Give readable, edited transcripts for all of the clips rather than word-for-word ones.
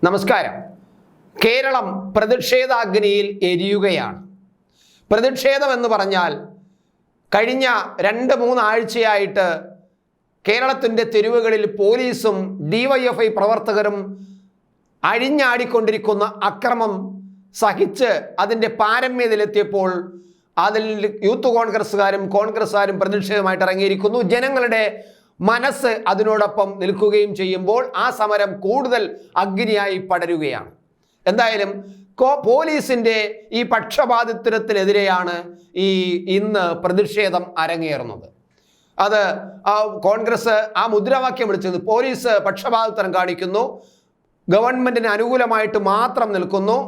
നമസ്കാരം. കേരളം പ്രതിഷേധാഗ്നിയിൽ എരിയുകയാണ്. പ്രതിഷേധം എന്ന് പറഞ്ഞാൽ കഴിഞ്ഞ 2-3 ആഴ്ചയായിട്ട് കേരളത്തിൻ്റെ തെരുവുകളിൽ പോലീസും ഡിവൈഎഫ്ഐ പ്രവർത്തകരും അഴിഞ്ഞാടിക്കൊണ്ടിരിക്കുന്ന അക്രമം സഹിച്ച് അതിൻ്റെ പാരമ്യതയിലെത്തിയപ്പോൾ അതിൽ യൂത്ത് കോൺഗ്രസ്സുകാരും പ്രതിഷേധമായിട്ട് ഇറങ്ങിയിരിക്കുന്നു. ജനങ്ങളുടെ മനസ്സ് അതിനോടൊപ്പം നിൽക്കുകയും ചെയ്യുമ്പോൾ ആ സമരം കൂടുതൽ അഗ്നിയായി പടരുകയാണ്. എന്തായാലും പോലീസിൻ്റെ ഈ പക്ഷപാതിത്വത്തിനെതിരെയാണ് ഇന്ന് പ്രതിഷേധം അരങ്ങേറുന്നത്. അത് കോൺഗ്രസ് ആ മുദ്രാവാക്യം വിളിച്ചത് പോലീസ് പക്ഷപാതിത്വം കാണിക്കുന്നു, ഗവൺമെന്റിന് അനുകൂലമായിട്ട് മാത്രം നിൽക്കുന്നു,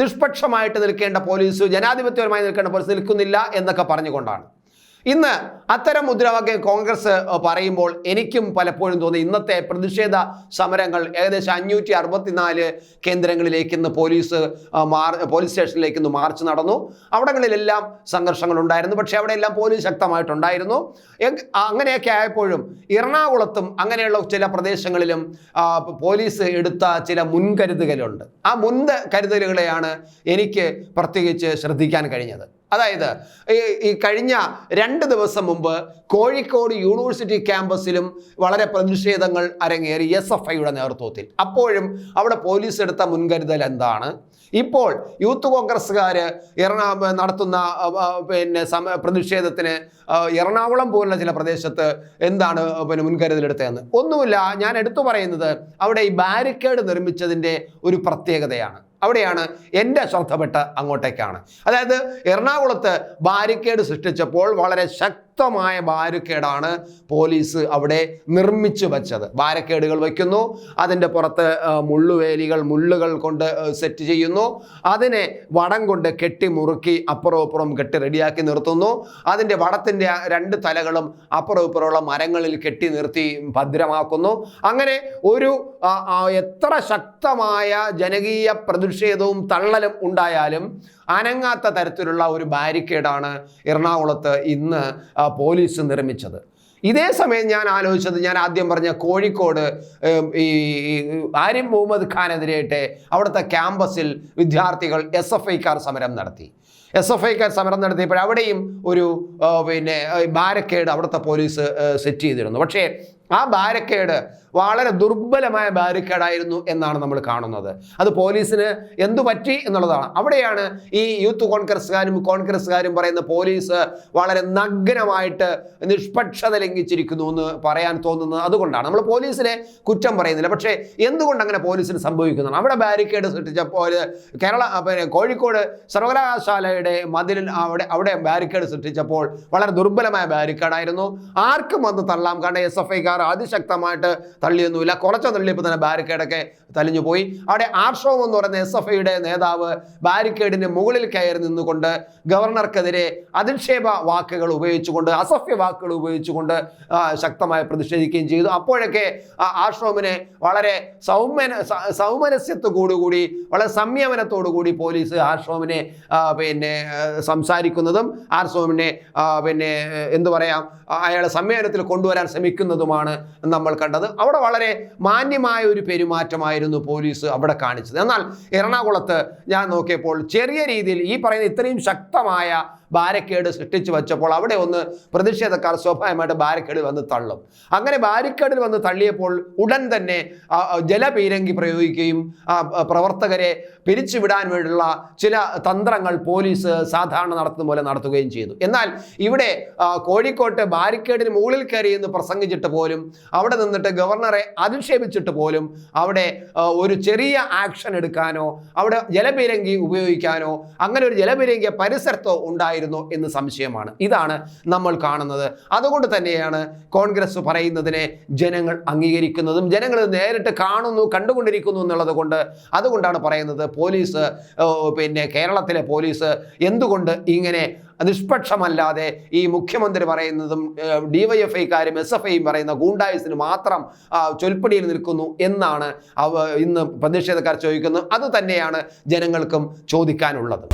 നിഷ്പക്ഷമായിട്ട് നിൽക്കേണ്ട പോലീസ്, ജനാധിപത്യപരമായി നിൽക്കേണ്ട പോലീസ് നിൽക്കുന്നില്ല എന്നൊക്കെ പറഞ്ഞുകൊണ്ടാണ് ഇന്ന് അത്തരം മുദ്രാവാക്യം കോൺഗ്രസ് പറയുമ്പോൾ എനിക്കും പലപ്പോഴും തോന്നി ഇന്നത്തെ പ്രതിഷേധ സമരങ്ങൾ ഏകദേശം 564 കേന്ദ്രങ്ങളിലേക്ക് ഇന്ന് പോലീസ് സ്റ്റേഷനിലേക്ക് ഇന്ന് മാർച്ച് നടന്നു. അവിടങ്ങളിലെല്ലാം സംഘർഷങ്ങൾ ഉണ്ടായിരുന്നു. പക്ഷേ അവിടെയെല്ലാം പോലീസ് ശക്തമായിട്ടുണ്ടായിരുന്നു. അങ്ങനെയൊക്കെ ആയപ്പോഴും എറണാകുളത്തും അങ്ങനെയുള്ള ചില പ്രദേശങ്ങളിലും പോലീസ് എടുത്ത ചില മുൻകരുതലുകളുണ്ട്. ആ മുൻകരുതലുകളെയാണ് എനിക്ക് പ്രത്യേകിച്ച് ശ്രദ്ധിക്കാൻ കഴിഞ്ഞത്. അതായത് ഈ കഴിഞ്ഞ 2 ദിവസം മുമ്പ് കോഴിക്കോട് യൂണിവേഴ്സിറ്റി ക്യാമ്പസിലും വളരെ പ്രതിഷേധങ്ങൾ അരങ്ങേറി SFIയുടെ നേതൃത്വത്തിൽ. അപ്പോഴും അവിടെ പോലീസ് എടുത്ത മുൻകരുതൽ എന്താണ്? ഇപ്പോൾ യൂത്ത് കോൺഗ്രസ്സുകാർ നടത്തുന്ന പ്രതിഷേധത്തിന് എറണാകുളം പോലുള്ള ചില പ്രദേശത്ത് എന്താണ് മുൻകരുതലെടുത്തതെന്ന് ഒന്നുമില്ല. ഞാൻ എടുത്തു പറയുന്നത് അവിടെ ഈ ബാരിക്കേഡ് നിർമ്മിച്ചതിൻ്റെ ഒരു പ്രത്യേകതയാണ്. അവിടെയാണ് എൻ്റെ ശ്രദ്ധപ്പെട്ട അങ്ങോട്ടേക്കാണ്. അതായത് എറണാകുളത്ത് ബാരിക്കേഡ് സൃഷ്ടിച്ചപ്പോൾ വളരെ ശക്തമായ ബാരിക്കേഡാണ് പോലീസ് അവിടെ നിർമ്മിച്ചു വച്ചത്. ബാരിക്കേഡുകൾ വയ്ക്കുന്നു, അതിൻ്റെ പുറത്ത് മുള്ളുകൾ കൊണ്ട് സെറ്റ് ചെയ്യുന്നു, അതിനെ വടം കൊണ്ട് കെട്ടി മുറുക്കി അപ്പുറം കെട്ടി റെഡിയാക്കി നിർത്തുന്നു. അതിൻ്റെ വടത്തിൻ്റെ 2 തലകളും അപ്പുറമുള്ള മരങ്ങളിൽ കെട്ടി നിർത്തി ഭദ്രമാക്കുന്നു. അങ്ങനെ ഒരു എത്ര ശക്തമായ ജനകീയ പ്രതിഷേധവും തള്ളലും ഉണ്ടായാലും അനങ്ങാത്ത തരത്തിലുള്ള ഒരു ബാരിക്കേഡാണ് എറണാകുളത്ത് ഇന്ന് പോലീസ് നിർമ്മിച്ചത്. ഇതേ സമയം ഞാൻ ആലോചിച്ചത്, ഞാൻ ആദ്യം പറഞ്ഞ കോഴിക്കോട് ഈ ആരിഫ് മുഹമ്മദ് ഖാനെതിരായിട്ട് അവിടുത്തെ ക്യാമ്പസിൽ വിദ്യാർത്ഥികൾ SFIക്കാർ സമരം നടത്തി. SFIക്കാർ സമരം നടത്തിയപ്പോൾ അവിടെയും ഒരു ബാരിക്കേഡ് അവിടുത്തെ പോലീസ് സെറ്റ് ചെയ്തിരുന്നു. പക്ഷേ ആ ബാരിക്കേഡ് വളരെ ദുർബലമായ ബാരിക്കേഡായിരുന്നു എന്നാണ് നമ്മൾ അത് പോലീസിന് എന്തു പറ്റി എന്നുള്ളതാണ്. അവിടെയാണ് ഈ യൂത്ത് കോൺഗ്രസ്സുകാരും പറയുന്ന പോലീസ് വളരെ നഗ്നമായിട്ട് നിഷ്പക്ഷത ലംഘിച്ചിരിക്കുന്നു എന്ന് പറയാൻ തോന്നുന്നത് അതുകൊണ്ടാണ്. നമ്മൾ പോലീസിനെ കുറ്റം പറയുന്നില്ല, പക്ഷേ എന്തുകൊണ്ട് അങ്ങനെ പോലീസിന് സംഭവിക്കുന്നതാണ്. അവിടെ ബാരിക്കേഡ് സൃഷ്ടിച്ചപ്പോൾ കോഴിക്കോട് സർവകലാശാലയുടെ മതിലിൽ അവിടെ ബാരിക്കേഡ് സൃഷ്ടിച്ചപ്പോൾ വളരെ ദുർബലമായ ബാരിക്കേഡായിരുന്നു. ആർക്കും വന്ന് തള്ളാം. കാരണം SFIക്കാർ അതിശക്തമായിട്ട് തള്ളിയൊന്നുമില്ല. കുറച്ച് തള്ളിയപ്പോൾ തന്നെ ബാരിക്കേഡൊക്കെ തലിഞ്ഞു പോയി. അവിടെ ആർഷോം എന്ന് പറയുന്ന SFIയുടെ നേതാവ് ബാരിക്കേഡിന് മുകളിൽ കയറി നിന്നുകൊണ്ട് ഗവർണർക്കെതിരെ അധിക്ഷേപ വാക്കുകൾ ഉപയോഗിച്ചുകൊണ്ട്, അസഭ്യ വാക്കുകൾ ഉപയോഗിച്ചുകൊണ്ട് ശക്തമായി പ്രതിഷേധിക്കുകയും ചെയ്തു. അപ്പോഴൊക്കെ ആർഷോമിനെ വളരെ സൗമനസ്യത്തോടുകൂടി വളരെ സംയമനത്തോടുകൂടി പോലീസ് ആർഷോമിനെ സംസാരിക്കുന്നതും ആർഷോമിനെ എന്തു പറയാം അയാളെ സമ്മേളനത്തിൽ കൊണ്ടുവരാൻ ശ്രമിക്കുന്നതുമാണ് നമ്മൾ കണ്ടത്. അവിടെ വളരെ മാന്യമായ ഒരു പെരുമാറ്റമായിരുന്നു പോലീസ് അവിടെ കാണിച്ചത്. എന്നാൽ എറണാകുളത്ത് ഞാൻ നോക്കിയപ്പോൾ ചെറിയ രീതിയിൽ ഈ പറയുന്ന ഇത്രയും ശക്തമായ ബാരിക്കേഡ് സൃഷ്ടിച്ചു വെച്ചപ്പോൾ അവിടെ ഒന്ന് പ്രതിഷേധക്കാർ സ്വാഭാവികമായിട്ട് ബാരിക്കേഡ് വന്ന് തള്ളും. അങ്ങനെ ബാരിക്കേഡിൽ വന്ന് തള്ളിയപ്പോൾ ഉടൻ തന്നെ ജലപീരങ്കി പ്രയോഗിക്കുകയും പ്രവർത്തകരെ പിരിച്ചുവിടാൻ വേണ്ടിയുള്ള ചില തന്ത്രങ്ങൾ പോലീസ് സാധാരണ നടത്തുന്ന പോലെ നടത്തുകയും ചെയ്തു. എന്നാൽ ഇവിടെ കോഴിക്കോട്ട് ബാരിക്കേഡിന് മുകളിൽ കയറി എന്ന് പ്രസംഗിച്ചിട്ട് പോലും, അവിടെ നിന്നിട്ട് ഗവർണറെ അധിക്ഷേപിച്ചിട്ട് പോലും അവിടെ ഒരു ചെറിയ ആക്ഷൻ എടുക്കാനോ അവിടെ ജലപീരങ്കി ഉപയോഗിക്കാനോ അങ്ങനെ ഒരു ജലപീരങ്കി പരിസരത്തോ ഉണ്ടായിരുന്നു എന്ന് സംശയമാണ്. ഇതാണ് നമ്മൾ കാണുന്നത്. അതുകൊണ്ട് തന്നെയാണ് കോൺഗ്രസ് പറയുന്നതിനെ ജനങ്ങൾ അംഗീകരിക്കുന്നതും ജനങ്ങൾ നേരിട്ട് കണ്ടുകൊണ്ടിരിക്കുന്നു എന്നുള്ളത് കൊണ്ട് അതുകൊണ്ടാണ് പറയുന്നത് പോലീസ് കേരളത്തിലെ പോലീസ് എന്തുകൊണ്ട് ഇങ്ങനെ നിഷ്പക്ഷമല്ലാതെ ഈ മുഖ്യമന്ത്രി പറയുന്നതും ഡിവൈഎഫ്ഐക്കാരും SFIയും പറയുന്ന ഗൂണ്ടായുസിന് മാത്രം ചൊൽപ്പടിയിൽ നിൽക്കുന്നു എന്നാണ് ഇന്ന് പ്രതിഷേധക്കാർ ചോദിക്കുന്നത്. അത് തന്നെയാണ് ജനങ്ങൾക്കും ചോദിക്കാനുള്ളത്.